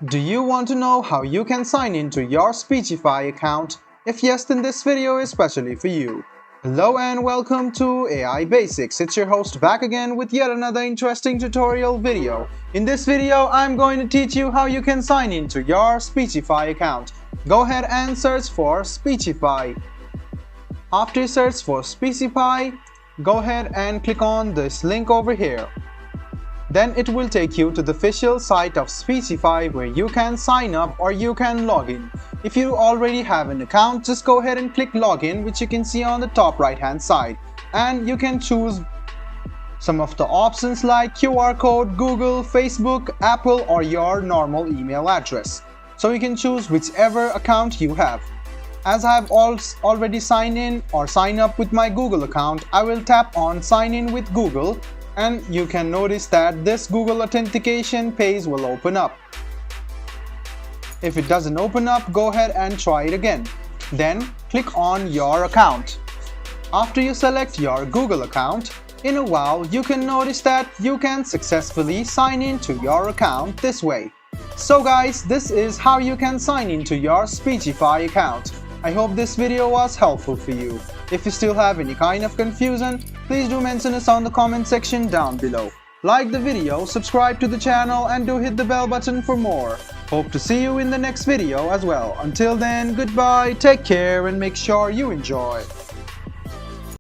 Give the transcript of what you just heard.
Do you want to know how you can sign into your Speechify account? If yes, then this video is specially for you. Hello and welcome to AI Basics. It's your host back again with yet another interesting tutorial video. In this video, I'm going to teach you how you can sign into your Speechify account. Go ahead and search for Speechify. After you search for Speechify, go ahead and click on this link over here. Then it will take you to the official site of Speechify where you can sign up or you can log in. If you already have an account, just go ahead and click login, which you can see on the top right hand side, and you can choose some of the options like QR code, Google, Facebook, Apple, or your normal email address. So you can choose whichever account you have. As I have already signed in or sign up with my Google account, I will tap on sign in with Google, and you can notice that this Google authentication page will open up. If it doesn't open up, go ahead and try it again. Then click on your account. After you select your Google account, in a while you can notice that you can successfully sign into your account this way. So guys, this is how you can sign into your Speechify account. I hope this video was helpful for you. If you still have any kind of confusion, please do mention us on the comment section down below. Like the video, subscribe to the channel, and do hit the bell button for more. Hope to see you in the next video as well. Until then, goodbye, take care, and make sure you enjoy.